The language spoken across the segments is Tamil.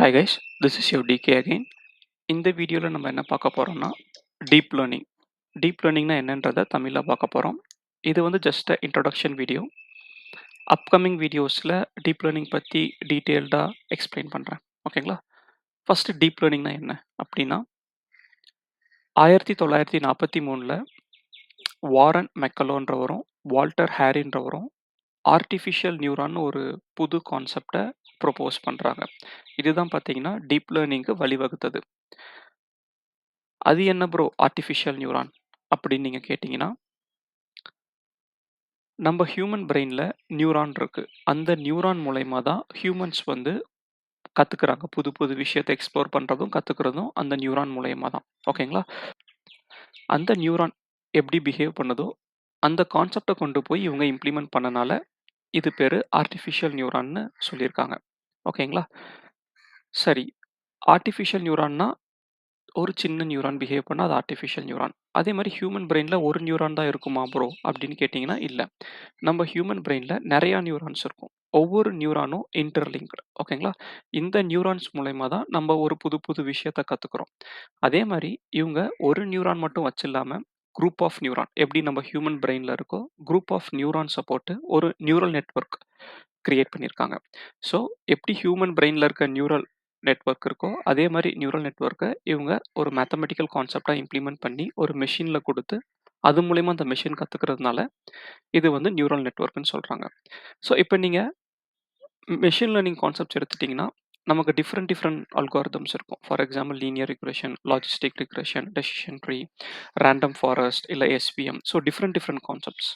Hi guys, this is your DK again. இந்த வீடியோவில் நம்ம என்ன பார்க்க போகிறோம்னா டீப் லேர்னிங். டீப் லேர்னிங்னா என்னன்றதை தமிழில் பார்க்க போகிறோம். இது வந்து ஜஸ்ட் இன்ட்ரொடக்ஷன் வீடியோ. அப்கமிங் வீடியோஸில் டீப் லேர்னிங் பற்றி டீட்டெயில்டாக எக்ஸ்பிளைன் பண்ணுறேன். ஓகேங்களா? ஃபஸ்ட்டு டீப் லேர்னிங்னா என்ன அப்படின்னா 1943 வாரன் மெக்கலோன்றவரும் வால்டர் ஹேரின்றவரும் ஆர்டிஃபிஷியல் நியூரான்னு ஒரு புது கான்செப்டை ப்ரொபோஸ் பண்ணுறாங்க. இதுதான் பார்த்தீங்கன்னா டீப் லேர்னிங்க்கு வழிவகுத்தது. அது என்ன ப்ரோ ஆர்டிஃபிஷியல் நியூரான் அப்படின்னு நீங்கள் கேட்டிங்கன்னா, நம்ம ஹியூமன் பிரெயினில் நியூரான் இருக்கு. அந்த நியூரான் மூலயமா தான் ஹியூமன்ஸ் வந்து கற்றுக்குறாங்க. புது புது விஷயத்தை எக்ஸ்ப்ளோர் பண்ணுறதும் கற்றுக்கிறதும் அந்த நியூரான் மூலயமா தான். ஓகேங்களா? அந்த நியூரான் எப்படி பிஹேவ் பண்ணுதோ அந்த கான்செப்டை கொண்டு போய் இவங்க இம்ப்ளிமெண்ட் பண்ணனால இது பேர் ஆர்டிஃபிஷியல் நியூரான்னு சொல்லியிருக்காங்க. ஓகேங்களா? சரி, ஆர்டிஃபிஷியல் நியூரான்னா ஒரு சின்ன நியூரான் பிஹேவ் பண்ணா அது ஆர்டிஃபிஷியல் நியூரான். அதே மாரி ஹியூமன் பிரெயின்ல ஒரு நியூரான் தான் இருக்குமா ப்ரோ? அப்படின்னு கேட்டீங்கன்னா இல்ல. நம்ம ஹியூமன் பிரெயின்ல நெறையா நியூரான்ஸ் இருக்கும். ஒவ்வொரு நியூரானும் இன்டர்லிங்க்டு. ஓகேங்களா? இந்த நியூரான்ஸ் மூலியமா தான் நம்ம ஒரு புது புது விஷயத்த கத்துக்கிறோம். அதே மாரி இவங்க ஒரு நியூரான் மட்டும் வச்சில்லாம குரூப் ஆஃப் நியூரான் எப்படி நம்ம ஹியூமன் பிரெயின்ல இருக்கோ, குரூப் ஆஃப் நியூரான்ஸ போட்டு ஒரு நியூரல் நெட்வொர்க் கிரியேட் பண்ணியிருக்காங்க. ஸோ எப்படி ஹியூமன் பிரெயின்ல இருக்க நியூரல் நெட்வொர்க் இருக்கோ, அதே மாரி நியூரல் நெட்வொர்க்க இவங்க ஒரு மேத்தமேட்டிக்கல் கான்செப்ட்டா இம்ப்ளிமெண்ட் பண்ணி ஒரு மெஷின்ல குடுத்து, அது மூலியமா அந்த மெஷின் கத்துக்கிறதுனால, இது வந்து நியூரல் நெட்வொர்க்ன்னு சொல்றாங்க. ஸோ இப்ப நீங்க மெஷின் லேர்னிங் கான்செப்ட்ஸ் எடுத்துட்டீங்கன்னா, நமக்கு டிஃபரெண்ட் டிஃபரெண்ட் அல்காரிதம்ஸ் இருக்கும். For example linear regression, logistic regression, decision tree, random forest இல்ல SVM. So different different concepts.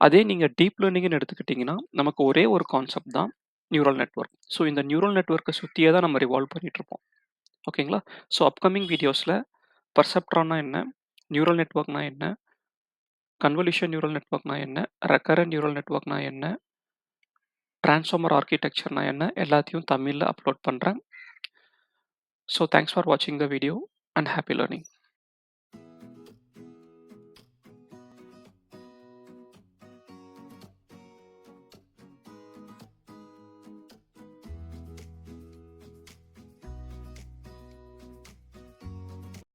அதே நீங்க டீப் லேர்னிங்ன்னு எடுத்துக்கிட்டீங்கன்னா, நமக்கு ஒரே ஒரு கான்செப்ட் தான் நியூரல் நெட்வொர்க். ஸோ இந்த நியூரல் நெட்வொர்க்க சுத்தியே தான் நம்ம ரிவால்வ் பண்ணிட்டுருப்போம். ஓகேங்களா? ஸோ அப்கமிங் வீடியோஸ்ல பெர்செப்ட்ரான்னா என்ன? நியூரல் நெட்வொர்க்னா என்ன? கன்வல்யூஷன் நியூரல் நெட்வொர்க்னா என்ன? ரெக்கரன்ட் நியூரல் நெட்வொர்க்னா என்ன? டிரான்ஸ்ஃபார்மர் ஆர்க்கிடெக்சர்னா என்ன? எல்லாத்தையும் தமிழ்ல அப்லோட் பண்றேன். ஸோ தேங்க்ஸ் ஃபார் வாட்சிங் the video and happy learning.